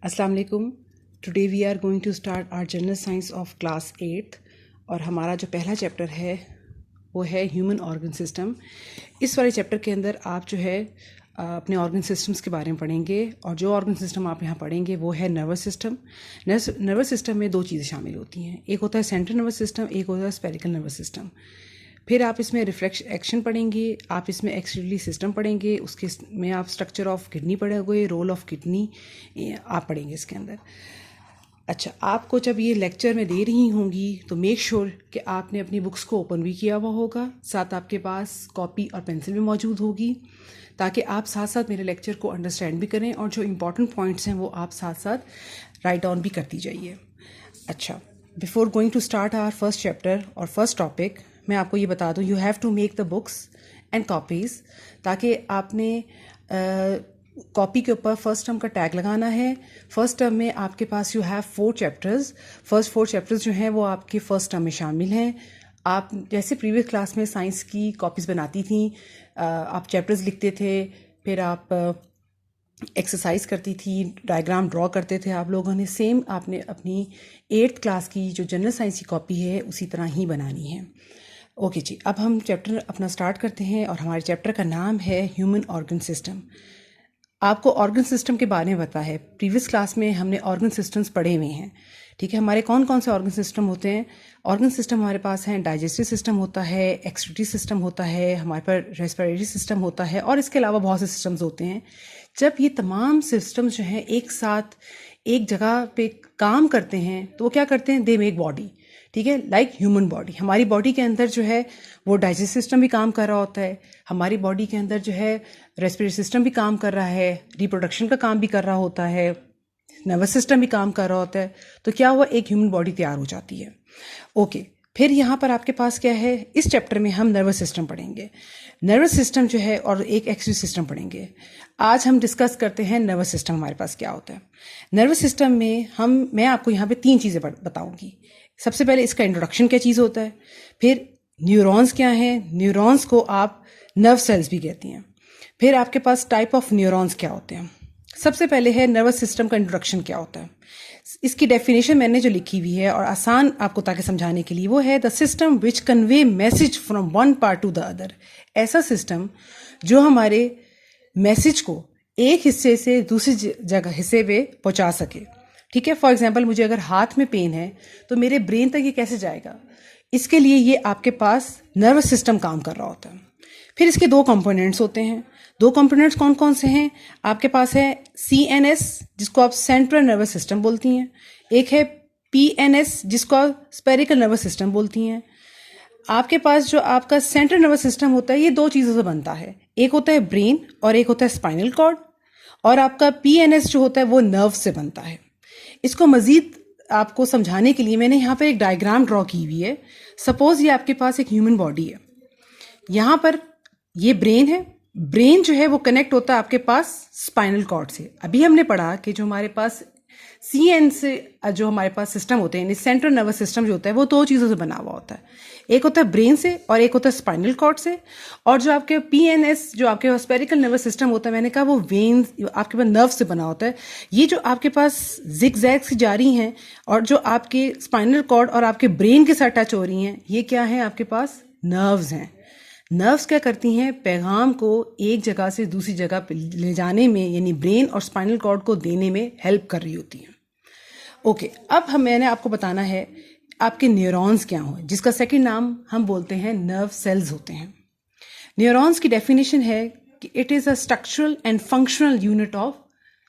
अस्सलाम वालेकुम। Today we are going to start our general science of class 8 और हमारा जो पहला चैप्टर है वो है ह्यूमन ऑर्गन सिस्टम। इस वाले चैप्टर के अंदर आप जो है अपने ऑर्गन सिस्टम्स के बारे में पढ़ेंगे और जो ऑर्गन सिस्टम आप यहाँ पढ़ेंगे वो है नर्वस सिस्टम। नर्वस सिस्टम में दो चीज़ें शामिल होती हैं, एक होता है सेंट्रल नर्वस सिस्टम, एक होता है स्पेरिकल नर्वस सिस्टम। फिर आप इसमें रिफ्लेक्स एक्शन पढ़ेंगे, आप इसमें एक्सक्रीटरी सिस्टम पढ़ेंगे, उसके में आप स्ट्रक्चर ऑफ किडनी पढ़ोगे, रोल ऑफ किडनी आप पढ़ेंगे इसके अंदर। अच्छा, आपको जब ये लेक्चर में दे रही होंगी तो मेक श्योर कि आपने अपनी बुक्स को ओपन भी किया हुआ होगा, साथ आपके पास कॉपी और पेंसिल भी मौजूद होगी, ताकि आप साथ साथ मेरे लेक्चर को अंडरस्टैंड भी करें और जो इम्पॉर्टेंट पॉइंट्स हैं वो आप साथ साथ राइट डाउन भी करती जाइए। अच्छा, before going to start our first chapter और फर्स्ट टॉपिक, मैं आपको ये बता दूं, you have to make the books and copies, ताकि आपने कॉपी के ऊपर फर्स्ट टर्म का टैग लगाना है। फर्स्ट टर्म में आपके पास you have 4 chapters. First 4 chapters जो हैं वो आपके फर्स्ट टर्म में शामिल हैं। आप जैसे प्रीवियस क्लास में साइंस की कॉपीज़ बनाती थी, आप चैप्टर्स लिखते थे, फिर आप एक्सरसाइज करती थी, डायग्राम ड्रॉ करते थे आप लोगों ने, सेम आपने अपनी 8th क्लास की जो जनरल साइंस की कॉपी है उसी तरह ही बनानी है। ओके जी, अब हम चैप्टर अपना स्टार्ट करते हैं और हमारे चैप्टर का नाम है ह्यूमन ऑर्गन सिस्टम। आपको ऑर्गन सिस्टम के बारे में पता है, प्रीवियस क्लास में हमने ऑर्गन सिस्टम्स पढ़े हुए हैं। ठीक है, हमारे कौन कौन से ऑर्गन सिस्टम होते हैं? ऑर्गन सिस्टम हमारे पास हैं, डाइजेस्टिव सिस्टम होता है, एक्सक्रीटरी सिस्टम होता है, हमारे पास रेस्पिरेटरी सिस्टम होता है और इसके अलावा बहुत से सिस्टम्स होते हैं। जब ये तमाम सिस्टम्स जो हैं एक साथ एक जगह पे काम करते हैं तो वो क्या करते हैं? They make body. ठीक है, लाइक ह्यूमन बॉडी। हमारी बॉडी के अंदर जो है वो डाइजेस्टिव सिस्टम भी काम कर रहा होता है, हमारी बॉडी के अंदर जो है रेस्पिरेटरी सिस्टम भी काम कर रहा है, रिप्रोडक्शन का काम भी कर रहा होता है, नर्वस सिस्टम भी काम कर रहा होता है। तो क्या हुआ? एक ह्यूमन बॉडी तैयार हो जाती है। ओके, फिर यहाँ पर आपके पास क्या है? इस चैप्टर में हम नर्वस सिस्टम पढ़ेंगे, नर्वस सिस्टम जो है, और एक एक्सक्रीटरी सिस्टम पढ़ेंगे। आज हम डिस्कस करते हैं नर्वस सिस्टम हमारे पास क्या होता है। नर्वस सिस्टम में मैं आपको यहाँ पे 3 चीज़ें बताऊँगी। सबसे पहले इसका इंट्रोडक्शन क्या चीज़ होता है, फिर न्यूरॉन्स क्या हैं, न्यूरॉन्स को आप नर्व सेल्स भी कहती हैं, फिर आपके पास टाइप ऑफ न्यूरॉन्स क्या होते हैं। सबसे पहले है नर्वस सिस्टम का इंट्रोडक्शन क्या होता है। इसकी डेफिनेशन मैंने जो लिखी हुई है और आसान आपको ताकि समझाने के लिए, वो है the system which convey message from one part two the other. ऐसा सिस्टम जो हमारे मैसेज को एक हिस्से से दूसरी जगह हिस्से पे पहुंचा सके। ठीक है, फॉर एग्जाम्पल मुझे अगर हाथ में पेन है तो मेरे ब्रेन तक ये कैसे जाएगा? इसके लिए ये आपके पास नर्वस सिस्टम काम कर रहा होता है। फिर इसके 2 कंपोनेंट्स होते हैं। 2 कंपोनेंट्स कौन कौन से हैं? आपके पास है CNS, जिसको आप सेंट्रल नर्वस सिस्टम बोलती हैं, एक है PNS, जिसको आप स्पेरिकल नर्वस सिस्टम बोलती हैं। आपके पास जो आपका सेंट्रल नर्वस सिस्टम होता है ये 2 चीज़ों से बनता है, एक होता है ब्रेन और एक होता है स्पाइनल कॉर्ड, और आपका PNS जो होता है वो नर्व से बनता है। इसको मजीद आपको समझाने के लिए मैंने यहाँ पर एक डायग्राम ड्रॉ की हुई है। सपोज ये आपके पास एक ह्यूमन बॉडी है, यहाँ पर ये ब्रेन है, ब्रेन जो है वो कनेक्ट होता है आपके पास स्पाइनल कॉर्ड से। अभी हमने पढ़ा कि जो हमारे पास CN से जो हमारे पास सिस्टम होते हैं, सेंट्रल नर्वस सिस्टम जो होता है वो 2 चीज़ों से बना हुआ होता है, एक होता है ब्रेन से और एक होता है स्पाइनल कॉर्ड से। और जो आपके PNS जो आपके स्पेरिकल नर्वस सिस्टम होता है, मैंने कहा वो वेन्स आपके पास नर्व से बना होता है। ये जो आपके पास जिग जैग सी जा रही हैं और जो आपके स्पाइनल कॉर्ड और आपके ब्रेन के साथ टच हो रही हैं, ये क्या है? आपके पास नर्व्स हैं। नर्व्स क्या करती हैं? पैगाम को एक जगह से दूसरी जगह पे ले जाने में, यानी ब्रेन और स्पाइनल कॉर्ड को देने में हेल्प कर रही होती हैं। ओके, अब मैंने आपको बताना है आपके न्यूरॉन्स क्या हो, जिसका सेकंड नाम हम बोलते हैं नर्व सेल्स होते हैं। न्यूरॉन्स की डेफिनेशन है कि it is a structural and functional unit of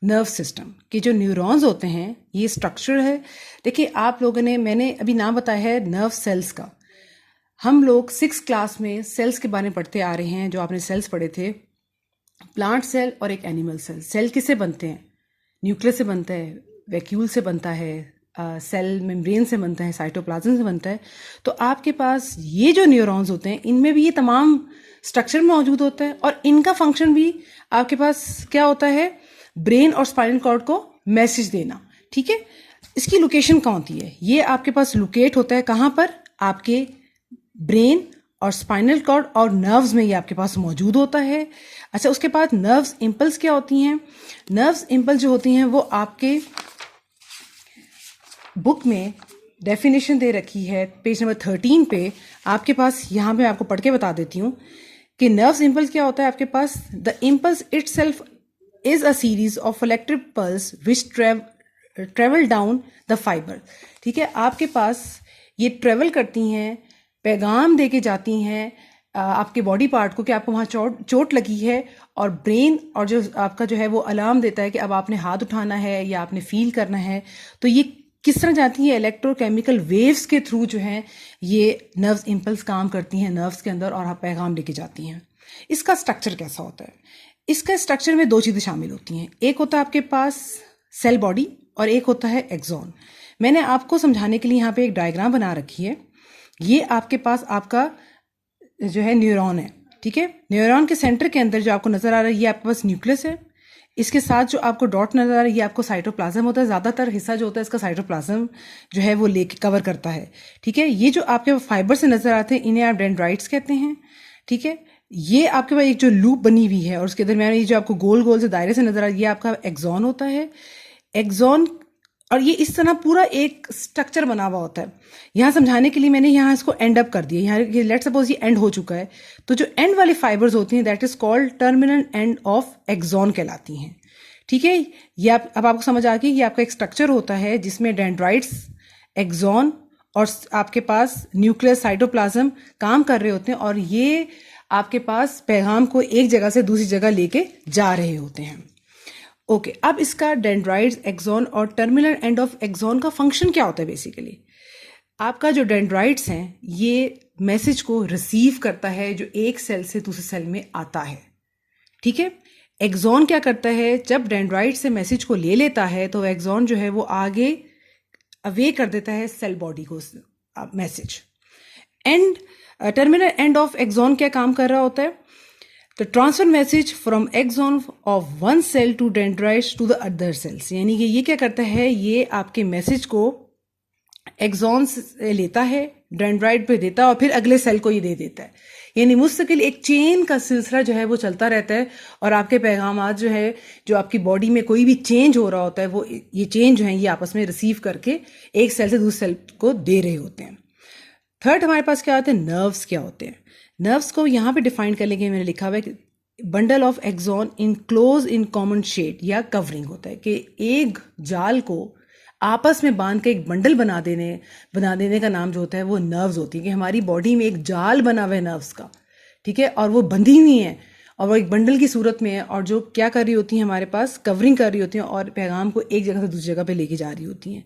nerve system. कि जो न्यूरॉन्स होते हैं ये स्ट्रक्चर है। देखिए, आप लोगों ने, मैंने अभी नाम बताया है नर्व सेल्स का। हम लोग 6th क्लास में सेल्स के बारे में पढ़ते आ रहे हैं। जो आपने सेल्स पढ़े थे, प्लांट सेल और एक एनिमल सेल। सेल किससे बनते हैं? न्यूक्लियस से बनता है, वैक्यूल से बनता है, सेल मेम्ब्रेन से बनता है, साइटोप्लाज्म से बनता है। तो आपके पास ये जो न्यूरॉन्स होते हैं इनमें भी ये तमाम स्ट्रक्चर मौजूद होता है और इनका फंक्शन भी आपके पास क्या होता है? ब्रेन और स्पाइनल कॉर्ड को मैसेज देना। ठीक है, इसकी लोकेशन कहाँ होती है? ये आपके पास लोकेट होता है कहाँ पर? आपके ब्रेन और स्पाइनल कॉर्ड और नर्व्स में ये आपके पास मौजूद होता है। अच्छा, उसके बाद नर्व्स इम्पल्स क्या होती हैं? नर्व्स इम्पल्स जो होती हैं वो आपके बुक में डेफिनेशन दे रखी है पेज नंबर 13 पे, आपके पास यहाँ पे आपको पढ़ के बता देती हूँ कि नर्व्स इम्पल्स क्या होता है आपके पास। The impulse itself is a series of electric pulse which travel down the fibre. ठीक है, आपके पास ये ट्रेवल करती हैं, पैगाम दे के जाती हैं आपके बॉडी पार्ट को कि आपको वहाँ चोट लगी है, और ब्रेन और जो आपका जो है वो अलार्म देता है कि अब आपने हाथ उठाना है या आपने फील करना है। तो ये किस तरह जाती है, इलेक्ट्रोकेमिकल वेव्स के थ्रू जो है ये नर्व्स इम्पल्स काम करती हैं नर्व्स के अंदर और पैगाम लेके जाती हैं। इसका स्ट्रक्चर कैसा होता है? इसका स्ट्रक्चर में दो चीज़ें शामिल होती हैं, एक होता है आपके पास सेल बॉडी और एक होता है एक्सॉन। मैंने आपको समझाने के लिए यहाँ पे एक डायग्राम बना रखी है। ये आपके पास आपका जो है न्यूरॉन है। ठीक है, न्यूरॉन के सेंटर के अंदर जो आपको नजर आ रहा है ये आपके पास न्यूक्लियस है। इसके साथ जो आपको डॉट नजर आ रहा है ये आपको साइटोप्लाज्म होता है। ज़्यादातर हिस्सा जो होता है इसका साइटोप्लाज्म जो है वो लेके कवर करता है। ठीक है, ये जो आपके फाइबर से नजर आते हैं इन्हें आप डेंड्राइट्स कहते हैं। ठीक है, ये आपके पास एक जो लूप बनी हुई है और उसके दरमियान ये जो आपको गोल गोल से दायरे से नजर आ रहा है ये आपका एक्सॉन होता है। एक्सॉन, और ये इस तरह पूरा एक स्ट्रक्चर बना हुआ होता है। यहाँ समझाने के लिए मैंने यहाँ इसको एंड अप कर दिया। यहाँ लेट सपोज ये एंड हो चुका है, तो जो एंड वाली फाइबर्स होती हैं that is called terminal end of axon कहलाती हैं। ठीक है, ये अब आपको समझ आ गई, ये आपका एक स्ट्रक्चर होता है जिसमें डेंड्राइट्स, एक्सॉन और आपके पास न्यूक्लियस, साइटोप्लाज्म काम कर रहे होते हैं, और ये आपके पास पैगाम को एक जगह से दूसरी जगह लेके जा रहे होते हैं। ओके, अब इसका डेंड्राइट्स, एक्सॉन और टर्मिनल एंड ऑफ एक्सॉन का फंक्शन क्या होता है? बेसिकली आपका जो डेंड्राइट्स हैं ये मैसेज को रिसीव करता है जो एक सेल से दूसरे सेल में आता है। ठीक है, एक्सॉन क्या करता है, जब डेंड्राइट से मैसेज को ले लेता है तो एक्सॉन जो है वो आगे अवे कर देता है सेल बॉडी को message. And terminal end of axon क्या काम कर रहा होता है? तो transfer message from axon of one cell to dendrites to the other cells. यानी कि ये क्या करता है, ये आपके मैसेज को एक्सॉन से लेता है, डेंड्राइट पे देता है और फिर अगले सेल को ये दे देता है। यानी मुस्तकिल एक चेन का सिलसिला जो है वो चलता रहता है, और आपके पैगाम जो है, जो आपकी बॉडी में कोई भी चेंज हो रहा होता है, वो ये चेंज जो है ये आपस में रिसीव करके एक सेल से दूसरे सेल को दे रहे होते हैं। थर्ड हमारे पास क्या होते हैं, नर्व्स क्या होते हैं। नर्व्स को यहाँ पे डिफाइन करने के लिए मैंने लिखा हुआ है कि bundle of axon enclose in common sheath या कवरिंग होता है, कि एक जाल को आपस में बांध के एक बंडल बना देने का नाम जो होता है वो नर्व्स होती है। कि हमारी बॉडी में एक जाल बना हुआ है नर्व्स का, ठीक है, और वो बंधी हुई है और वो एक बंडल की सूरत में है, और जो क्या कर रही होती हैं, हमारे पास कवरिंग कर रही होती हैं और पैगाम को एक जगह से दूसरी जगह पे लेके जा रही होती हैं।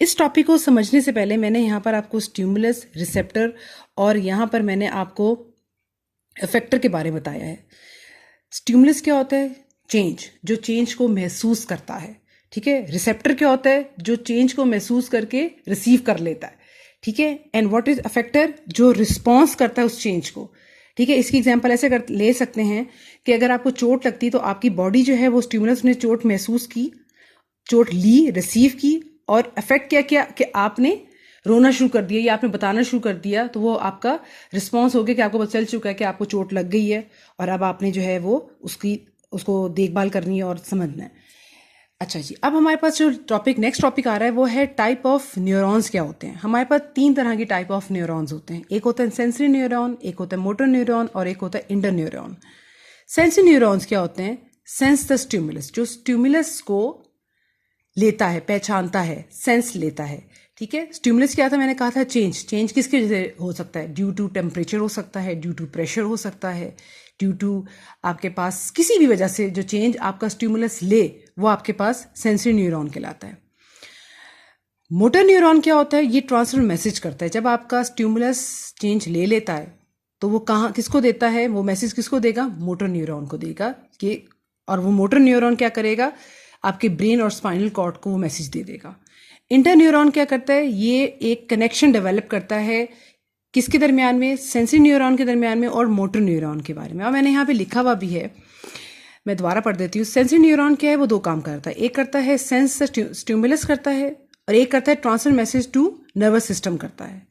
इस टॉपिक को समझने से पहले मैंने यहाँ पर आपको स्टिमुलस, रिसेप्टर और यहाँ पर मैंने आपको इफेक्टर के बारे में बताया है। स्टिमुलस क्या होता है? चेंज, जो चेंज को महसूस करता है। ठीक है, रिसेप्टर क्या होता है? जो चेंज को महसूस करके रिसीव कर लेता है। ठीक है, एंड व्हाट इज अफेक्टर? जो रिस्पॉन्स करता है उस चेंज को। ठीक है, इसकी एग्जांपल ऐसे ले सकते हैं कि अगर आपको चोट लगती है तो आपकी बॉडी जो है वो स्टिमुलस ने चोट महसूस की, चोट ली, रिसीव की, और अफेक्ट क्या किया कि आपने रोना शुरू कर दिया या आपने बताना शुरू कर दिया, तो वो आपका रिस्पॉन्स हो गया कि आपको पता चल चुका है कि आपको चोट लग गई है और अब आपने जो है वो उसको देखभाल करनी है और समझना है। अच्छा जी, अब हमारे पास जो नेक्स्ट टॉपिक आ रहा है वो है टाइप ऑफ न्यूरॉन्स क्या होते हैं। हमारे पास 3 तरह की टाइप ऑफ न्यूरॉन्स होते हैं। एक होता है सेंसरी न्यूरॉन, एक होता है मोटर न्यूरॉन और एक होता है इंटर न्यूरॉन। सेंसरी न्यूरॉन्स क्या होते हैं? सेंस द स्टिमुलस, जो स्टिमुलस को लेता है, पहचानता है, सेंस लेता है। ठीक है, स्टिमुलस क्या था? मैंने कहा था चेंज किसकी वजह से हो सकता है? ड्यू टू टेम्परेचर हो सकता है, ड्यू टू प्रेशर हो सकता है, ड्यू टू आपके पास किसी भी वजह से जो चेंज आपका स्टिमुलस ले वो आपके पास सेंसरी न्यूरॉन कहलाता है। मोटर न्यूरॉन क्या होता है? ये ट्रांसफर मैसेज करता है। जब आपका स्टिमुलस चेंज ले लेता है तो वो किसको देता है? वो मैसेज किसको देगा? मोटर न्यूरॉन को देगा कि, और वो मोटर न्यूरॉन क्या करेगा? आपके ब्रेन और स्पाइनल कॉर्ड को वो मैसेज दे देगा। इंटर न्यूरॉन क्या करता है? ये एक कनेक्शन डेवलप करता है किसके दरमियान में? सेंसरी न्यूरॉन के दरमियान में और मोटर न्यूरॉन के बारे में। और मैंने यहाँ पे लिखा हुआ भी है, मैं दोबारा पढ़ देती हूँ। सेंसरी न्यूरॉन क्या है? वो 2 काम करता है। एक करता है सेंस स्टिमुलस करता है और एक करता है transfer message to nervous system करता है।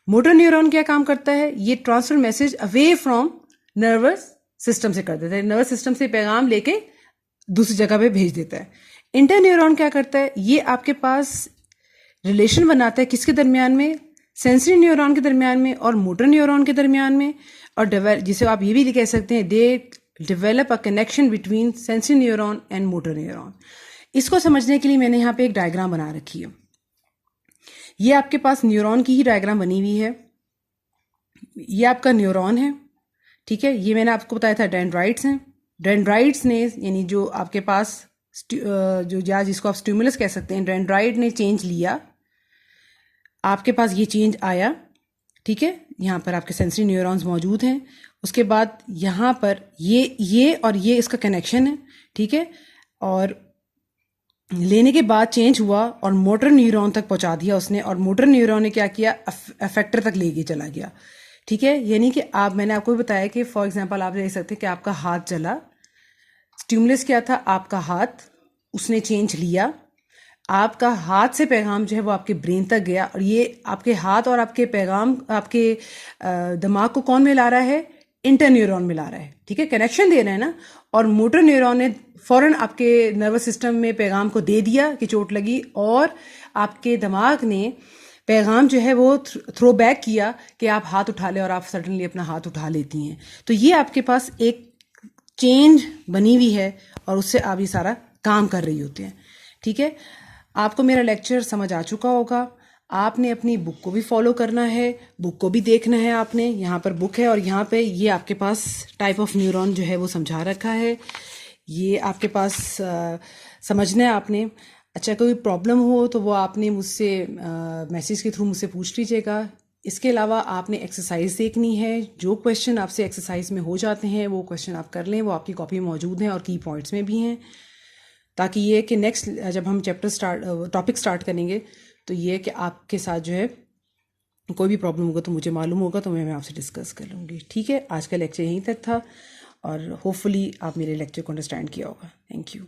मोटर न्यूरॉन क्या काम करता है? ये transfer message away from nervous system से कर देता है, नर्वस सिस्टम से पैगाम लेके दूसरी जगह पे भेज देता है। इंटर न्यूरॉन क्या करता है? ये आपके पास रिलेशन बनाता है किसके दरमियान में, सेंसरी न्यूरॉन के दरमियान में और मोटर न्यूरॉन के दरमियान में, और जिसे आप ये भी कह सकते हैं they develop a connection between sensory neuron and motor neuron. इसको समझने के लिए मैंने यहाँ पे एक डायग्राम बना रखी है। ये आपके पास न्यूरॉन की ही डायग्राम बनी हुई है। ये आपका न्यूरॉन है, ठीक है। ये मैंने आपको बताया था डेंड्राइट्स हैं। डेंड्राइट्स ने यानी जो आपके पास जो या जिसको आप स्टिमुलस कह सकते हैं, डेंड्राइट ने चेंज लिया, आपके पास ये चेंज आया, ठीक है। यहाँ पर आपके सेंसरी न्यूरॉन्स मौजूद हैं। उसके बाद यहाँ पर ये और ये इसका कनेक्शन है, ठीक है। और लेने के बाद चेंज हुआ और मोटर न्यूरॉन तक पहुंचा दिया उसने, और मोटर न्यूरॉन ने क्या किया, अफेक्टर तक लेके चला गया, ठीक है। यानी कि मैंने आपको भी बताया कि फॉर एग्जांपल आप देख सकते हैं कि आपका हाथ चला, स्टिमुलस क्या था, आपका हाथ, उसने चेंज लिया, आपका हाथ से पैगाम जो है वो आपके ब्रेन तक गया, और ये आपके हाथ और आपके पैगाम आपके दिमाग को कौन मिला रहा है, इंटर न्यूरॉन मिला रहा है, ठीक है। कनेक्शन दे रहे हैं ना, और मोटर न्यूरॉन ने फौरन आपके नर्वस सिस्टम में पैगाम को दे दिया कि चोट लगी, और आपके दिमाग ने पैगाम जो है वो थ्रो बैक किया कि आप हाथ उठा लें, और आप सडनली अपना हाथ उठा लेती हैं। तो ये आपके पास एक चेंज बनी हुई है, और उससे आप ये सारा काम कर रही होती हैं, ठीक है। आपको मेरा लेक्चर समझ आ चुका होगा। आपने अपनी बुक को भी फॉलो करना है, बुक को भी देखना है आपने। यहाँ पर बुक है और यहाँ पे ये आपके पास टाइप ऑफ न्यूरॉन जो है वो समझा रखा है। ये आपके पास समझना है आपने। अच्छा, कोई प्रॉब्लम हो तो वो आपने मुझसे मैसेज के थ्रू मुझसे पूछ लीजिएगा। इसके अलावा आपने एक्सरसाइज देखनी है। जो क्वेश्चन आपसे एक्सरसाइज में हो जाते हैं वो क्वेश्चन आप कर लें, वो आपकी कॉपी में मौजूद हैं और की पॉइंट्स में भी हैं, ताकि ये कि नेक्स्ट जब हम टॉपिक स्टार्ट करेंगे तो ये कि आपके साथ जो है कोई भी प्रॉब्लम होगा तो मुझे मालूम होगा, तो मैं आपसे डिस्कस कर लूँगी, ठीक है। आज का लेक्चर यहीं तक था, और होपफुली आप मेरे लेक्चर को अंडरस्टैंड किया होगा। Thank you.